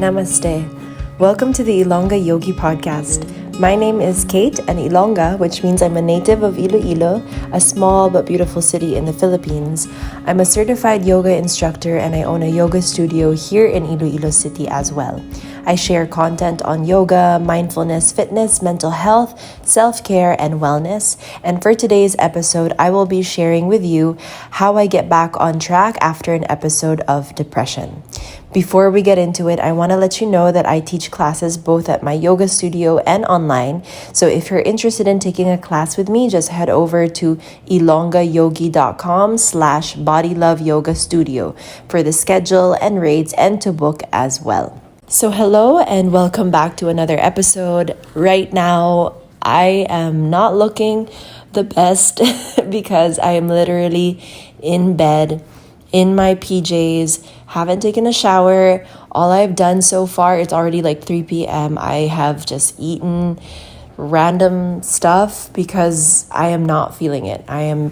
Namaste. Welcome to the Ilongga Yogi podcast. My name is Kate, and Ilongga, which means I'm a native of Iloilo, a small but beautiful city in the Philippines. I'm a certified yoga instructor and I own a yoga studio here in Iloilo City as well. I share content on yoga, mindfulness, fitness, mental health, self-care, and wellness. And for today's episode, I will be sharing with you how I get back on track after an episode of depression. Before we get into it, I want to let you know that I teach classes both at my yoga studio and online. So if you're interested in taking a class with me, just head over to ilonggayogi.com/bodyloveyogailoilo for the schedule and rates and to book as well. So hello and welcome back to another episode. Right now, I am not looking the best because I am literally in bed in my PJs, haven't taken a shower. All I've done so far, it's already like 3 p.m. I have just eaten random stuff because I am not feeling it. I am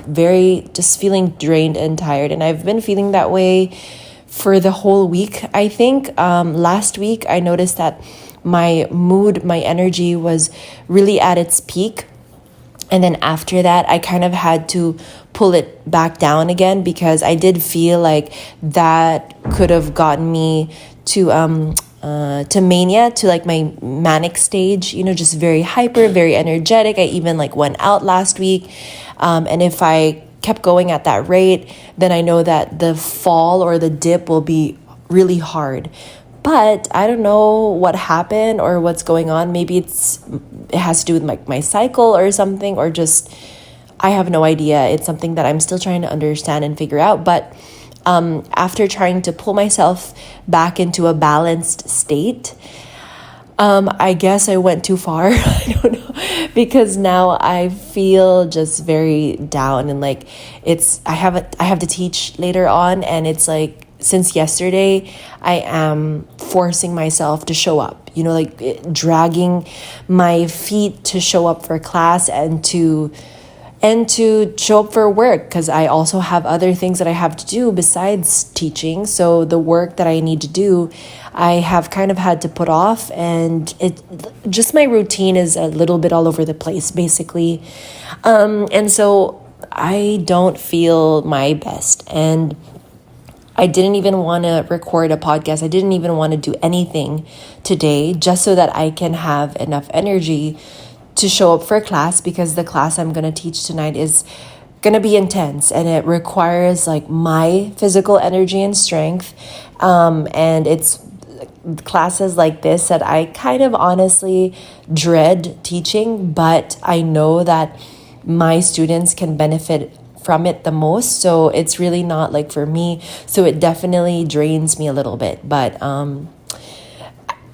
just feeling drained and tired. And I've been feeling that way for the whole week, I think. Last week, I noticed that my mood, my energy was really at its peak. And then after that, I kind of had to pull it back down again because I did feel like that could have gotten me to mania, to like my manic stage, just very hyper, very energetic. I even went out last week. And if I kept going at that rate, then I know that the fall or the dip will be really hard. But I don't know what happened or what's going on. Maybe it has to do with my cycle or something, or just, I have no idea. It's something that I'm still trying to understand and figure out. But after trying to pull myself back into a balanced state, I guess I went too far. I don't know, because now I feel just very down and I have to teach later on, and it's like, since yesterday, I am forcing myself to show up, dragging my feet to show up for class and to show up for work, because I also have other things that I have to do besides teaching. So the work that I need to do, I have kind of had to put off, and my routine is a little bit all over the place, basically. And so I don't feel my best, and I didn't even want to record a podcast. I didn't even want to do anything today, just so that I can have enough energy to show up for class, because the class I'm going to teach tonight is going to be intense, and it requires my physical energy and strength. And it's classes like this that I kind of honestly dread teaching, but I know that my students can benefit from it the most. So it's really not for me. So it definitely drains me a little bit. But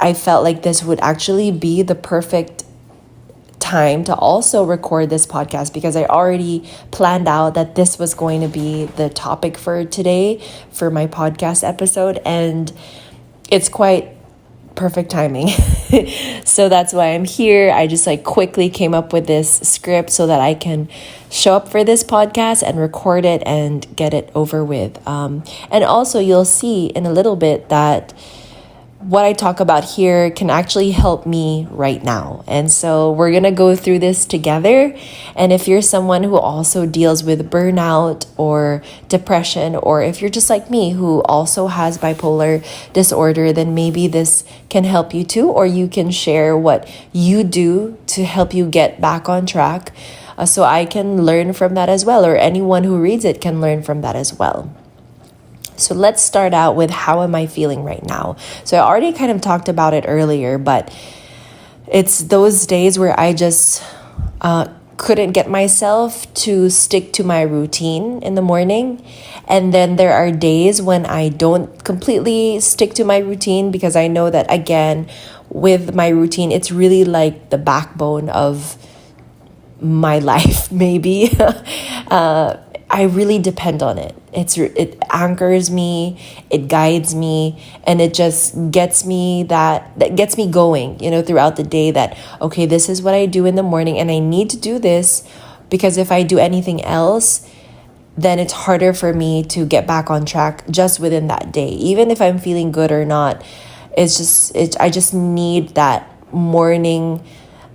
I felt like this would actually be the perfect time to also record this podcast, because I already planned out that this was going to be the topic for today for my podcast episode, and it's quite perfect timing. So that's why I'm here. I just quickly came up with this script so that I can show up for this podcast and record it and get it over with. And also you'll see in a little bit that what I talk about here can actually help me right now. And so we're going to go through this together. And if you're someone who also deals with burnout or depression, or if you're just like me who also has bipolar disorder, then maybe this can help you too, or you can share what you do to help you get back on track. So I can learn from that as well, or anyone who reads it can learn from that as well. So let's start out with how am I feeling right now? So I already kind of talked about it earlier, but it's those days where I just couldn't get myself to stick to my routine in the morning. And then there are days when I don't completely stick to my routine, because I know that, again, with my routine, it's really like the backbone of my life, maybe. I really depend on it. It anchors me, it guides me, and it just gets me that gets me going, throughout the day, that, okay, this is what I do in the morning, and I need to do this, because if I do anything else, then it's harder for me to get back on track just within that day. Even if I'm feeling good or not, I just need that morning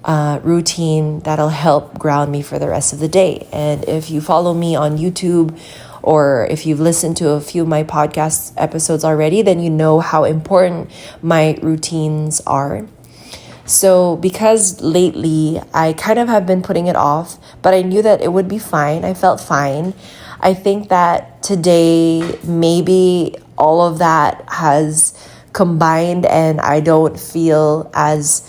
routine that'll help ground me for the rest of the day. And if you follow me on YouTube, or if you've listened to a few of my podcast episodes already, then you know how important my routines are. So because lately I kind of have been putting it off, but I knew that it would be fine. I felt fine. I think that today maybe all of that has combined and I don't feel as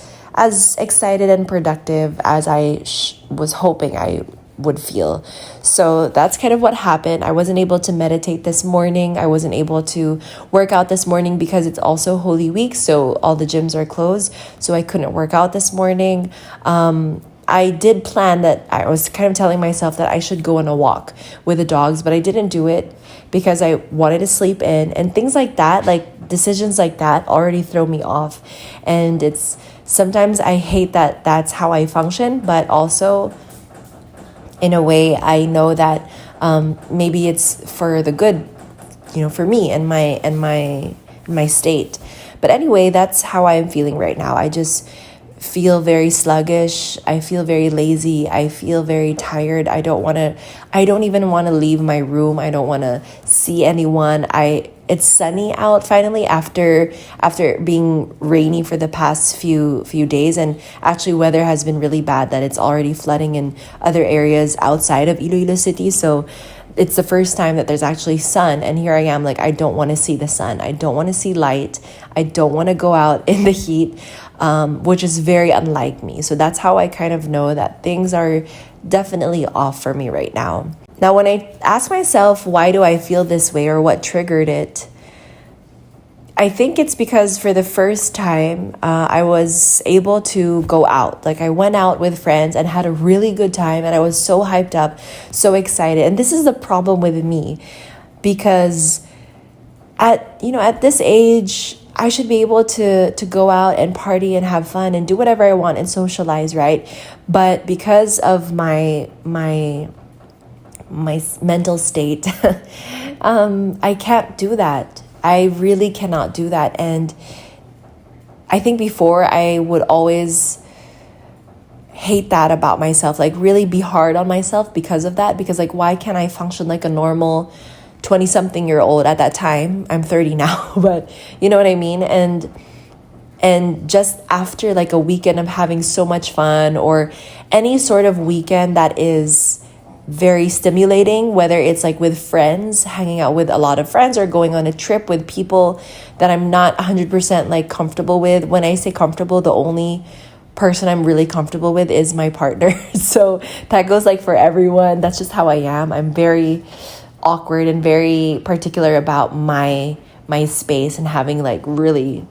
excited and productive as I was hoping I would feel. So that's kind of what happened. I wasn't able to meditate this morning. I wasn't able to work out this morning because it's also Holy Week, so all the gyms are closed, so I couldn't work out this morning. I did plan that. I was kind of telling myself that I should go on a walk with the dogs, but I didn't do it because I wanted to sleep in, and things like that, like decisions like that already throw me off. And it's sometimes I hate that that's how I function, but also in a way, I know that maybe it's for the good, for me and my state. But anyway, that's how I'm feeling right now. I just feel very sluggish. I feel very lazy. I feel very tired. I don't even want to leave my room. I don't want to see anyone. It's sunny out finally after being rainy for the past few days, and actually weather has been really bad that it's already flooding in other areas outside of Iloilo City. So it's the first time that there's actually sun, and here I am, like, I don't want to see the sun. I don't want to see light. I don't want to go out in the heat, which is very unlike me. So that's how I kind of know that things are definitely off for me right now. Now, when I ask myself, why do I feel this way or what triggered it? I think it's because for the first time, I was able to go out. Like, I went out with friends and had a really good time, and I was so hyped up, so excited. And this is the problem with me, because at this age, I should be able to go out and party and have fun and do whatever I want and socialize, right? But because of my mental state, I can't do that. I really cannot do that. And I think before I would always hate that about myself, like really be hard on myself because of that, because like, why can't I function like a normal 20-something-year-old at that time? I'm 30 now, but you know what I mean? And just after like a weekend of having so much fun, or any sort of weekend that is very stimulating, whether it's like with friends, hanging out with a lot of friends, or going on a trip with people that I'm not 100% like comfortable with. When I say comfortable, the only person I'm really comfortable with is my partner. So that goes like for everyone. That's just how I am. I'm very awkward and very particular about my space, and having like really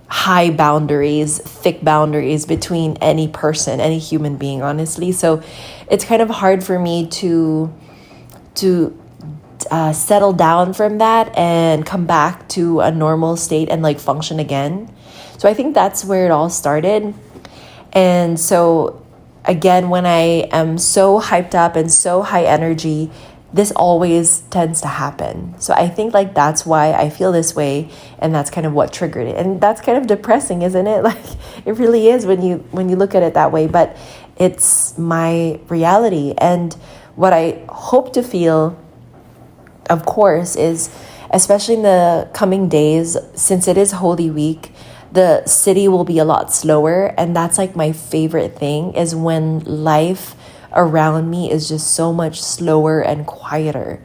high boundaries, thick boundaries between any person, any human being, honestly. So it's kind of hard for me to settle down from that and come back to a normal state and like function again. So I think that's where it all started. And so again, when I am so hyped up and so high energy, this always tends to happen. So I think like that's why I feel this way, and that's kind of what triggered it. And that's kind of depressing, isn't it? Like, it really is when you look at it that way, but it's my reality. And what I hope to feel, of course, is, especially in the coming days, since it is Holy Week, the city will be a lot slower. And that's like my favorite thing, is when life around me is just so much slower and quieter.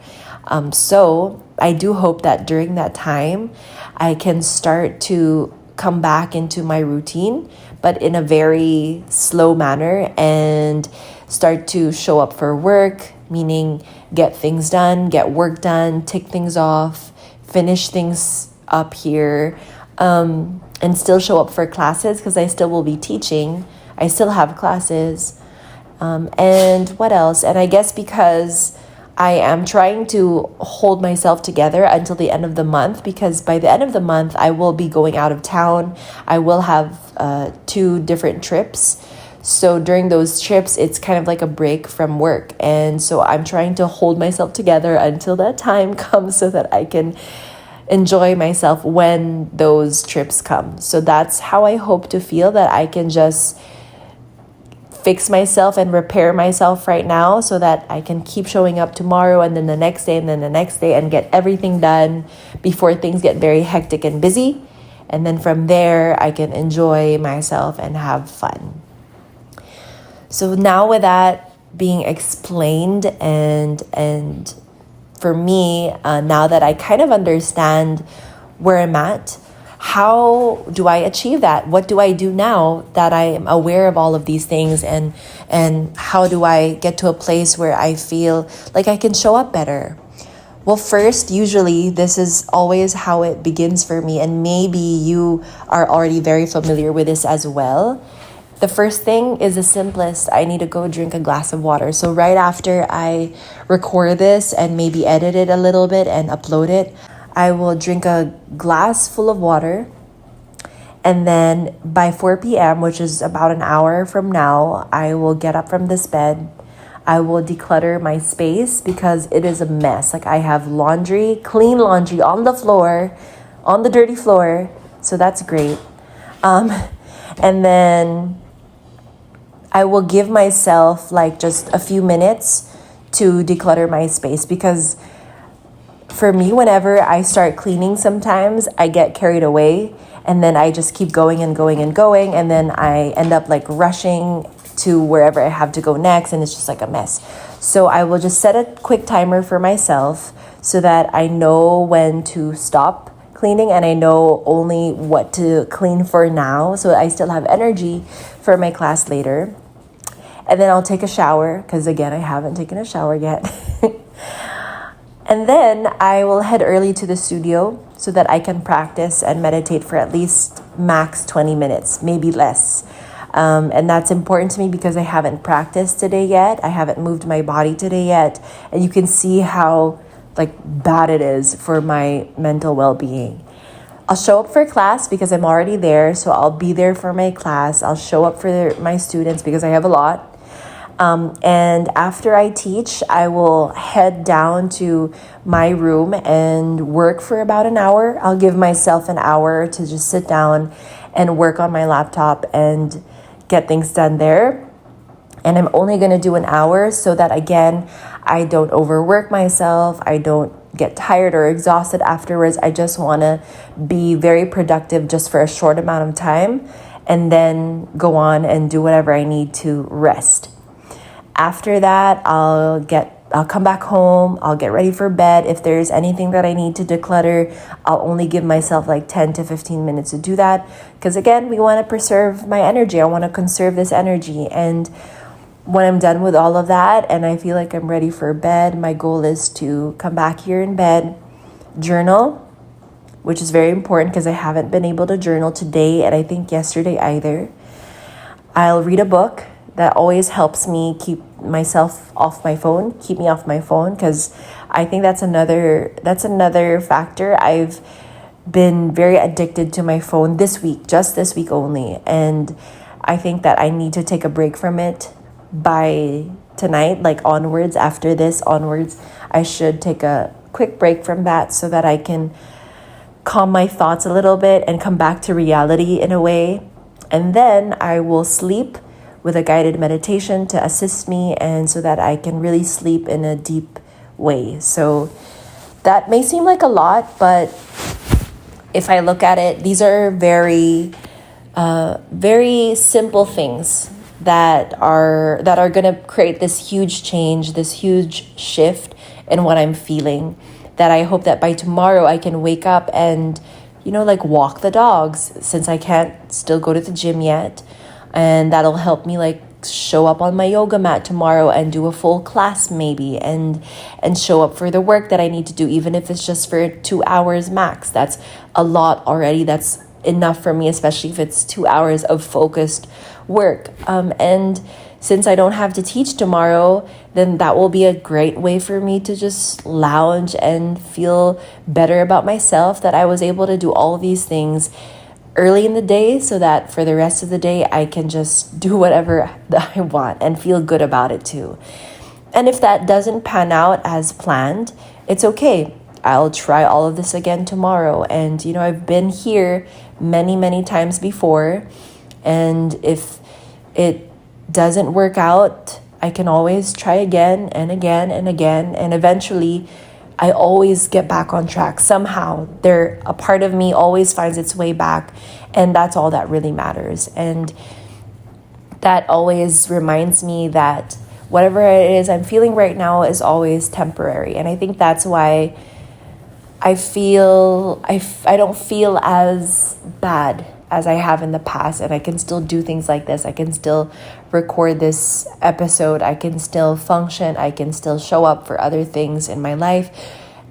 So I do hope that during that time, I can start to come back into my routine, but in a very slow manner, and start to show up for work, meaning get things done, get work done, tick things off, finish things up here, and still show up for classes, because I still will be teaching. I still have classes. And what else? And I guess because I am trying to hold myself together until the end of the month, because by the end of the month, I will be going out of town. I will have 2 different trips. So during those trips, it's kind of like a break from work. And so I'm trying to hold myself together until that time comes, so that I can enjoy myself when those trips come. So that's how I hope to feel, that I can just fix myself and repair myself right now so that I can keep showing up tomorrow and then the next day and then the next day and get everything done before things get very hectic and busy. And then from there, I can enjoy myself and have fun. So now with that being explained and for me, now that I kind of understand where I'm at, how do I achieve that? What do I do now that I am aware of all of these things? And how do I get to a place where I feel like I can show up better? Well, first, usually this is always how it begins for me. And maybe you are already very familiar with this as well. The first thing is the simplest. I need to go drink a glass of water. So right after I record this and maybe edit it a little bit and upload it, I will drink a glass full of water. And then by 4 p.m., which is about an hour from now, I will get up from this bed. I will declutter my space because it is a mess. Like, I have laundry, clean laundry on the floor, on the dirty floor. So that's great. And then I will give myself like just a few minutes to declutter my space, because for me, whenever I start cleaning, sometimes I get carried away and then I just keep going and going and going. And then I end up like rushing to wherever I have to go next. And it's just like a mess. So I will just set a quick timer for myself so that I know when to stop cleaning and I know only what to clean for now. So I still have energy for my class later. And then I'll take a shower because, again, I haven't taken a shower yet. And then I will head early to the studio so that I can practice and meditate for at least max 20 minutes, maybe less. And that's important to me because I haven't practiced today yet. I haven't moved my body today yet. And you can see how like bad it is for my mental well-being. I'll show up for class because I'm already there. So I'll be there for my class. I'll show up for my students because I have a lot. And after I teach, I will head down to my room and work for about an hour. I'll give myself an hour to just sit down and work on my laptop and get things done there. And I'm only going to do an hour so that, again, I don't overwork myself. I don't get tired or exhausted afterwards. I just want to be very productive just for a short amount of time and then go on and do whatever I need to rest. After that, I'll come back home. I'll get ready for bed. If there's anything that I need to declutter, I'll only give myself like 10 to 15 minutes to do that. Because again, we want to preserve my energy. I want to conserve this energy. And when I'm done with all of that and I feel like I'm ready for bed, my goal is to come back here in bed, journal, which is very important because I haven't been able to journal today and I think yesterday either. I'll read a book. That always helps me keep myself off my phone, keep me off my phone, because I think that's another factor. I've been very addicted to my phone just this week only. And I think that I need to take a break from it by tonight, like onwards, after this onwards. I should take a quick break from that so that I can calm my thoughts a little bit and come back to reality in a way. And then I will sleep with a guided meditation to assist me and so that I can really sleep in a deep way. So that may seem like a lot, but if I look at it, these are very, very simple things that are going to create this huge change, this huge shift in what I'm feeling, that I hope that by tomorrow I can wake up and, like walk the dogs since I can't still go to the gym yet. And that'll help me like show up on my yoga mat tomorrow and do a full class maybe and show up for the work that I need to do, even if it's just for 2 hours max. That's a lot already. That's enough for me, especially if it's 2 hours of focused work. And since I don't have to teach tomorrow, then that will be a great way for me to just lounge and feel better about myself, that I was able to do all of these things early in the day so that for the rest of the day I can just do whatever I want and feel good about it too. And if that doesn't pan out as planned, it's okay. I'll try all of this again tomorrow. And, I've been here many, many times before. And if it doesn't work out, I can always try again and again and again. And eventually, I always get back on track. Somehow, a part of me always finds its way back. And that's all that really matters. And that always reminds me that whatever it is I'm feeling right now is always temporary. And I think that's why I don't feel as bad as I have in the past, and I can still do things like this. I can still record this episode. I can still function. I can still show up for other things in my life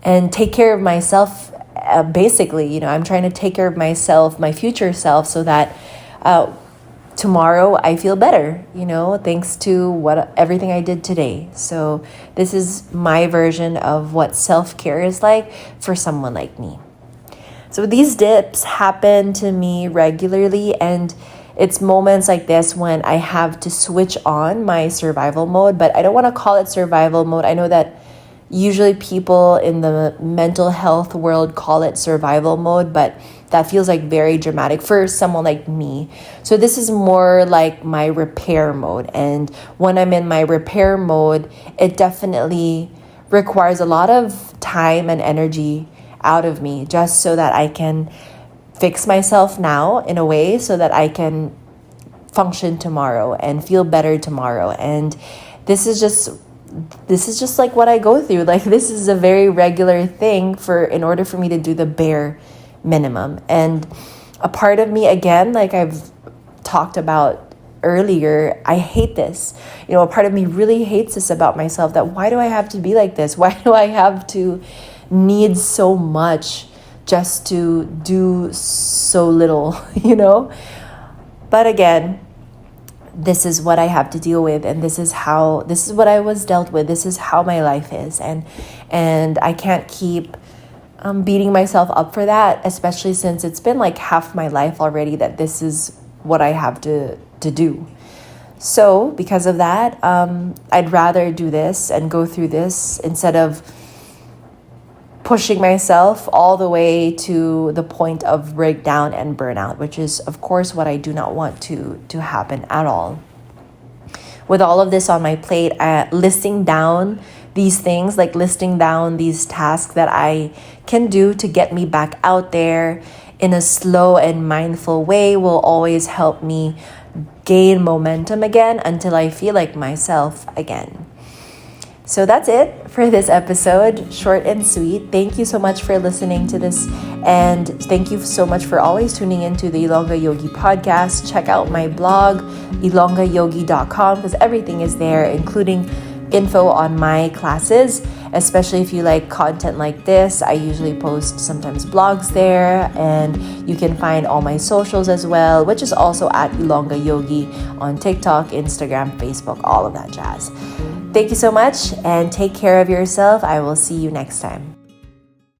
and take care of myself. Basically, I'm trying to take care of myself, my future self, so that tomorrow I feel better, thanks to everything I did today. So this is my version of what self-care is like for someone like me. So these dips happen to me regularly, and it's moments like this when I have to switch on my survival mode, but I don't want to call it survival mode. I know that usually people in the mental health world call it survival mode, but that feels like very dramatic for someone like me. So this is more like my repair mode. And when I'm in my repair mode, it definitely requires a lot of time and energy out of me just so that I can fix myself now in a way so that I can function tomorrow and feel better tomorrow. And this is just like what I go through. Like, this is a very regular thing in order for me to do the bare minimum. And a part of me, again, like I've talked about earlier, I hate this. A part of me really hates this about myself, that why do I have to be like this? Why do I have to need so much just to do so little, But again, this is what I have to deal with, and this is what I was dealt with. This is how my life is, and I can't keep beating myself up for that, especially since it's been like half my life already that this is what I have to do. So because of that, I'd rather do this and go through this instead of pushing myself all the way to the point of breakdown and burnout, which is, of course, what I do not want to happen at all. With all of this on my plate, listing down these things, like listing down these tasks that I can do to get me back out there in a slow and mindful way will always help me gain momentum again until I feel like myself again. So that's it for this episode, short and sweet. Thank you so much for listening to this, and thank you so much for always tuning into the Ilongga Yogi podcast. Check out my blog, ilonggayogi.com, because everything is there, including info on my classes, especially if you like content like this. I usually post sometimes blogs there, and you can find all my socials as well, which is also at Ilongga Yogi on TikTok, Instagram, Facebook, all of that jazz. Thank you so much, and take care of yourself. I will see you next time.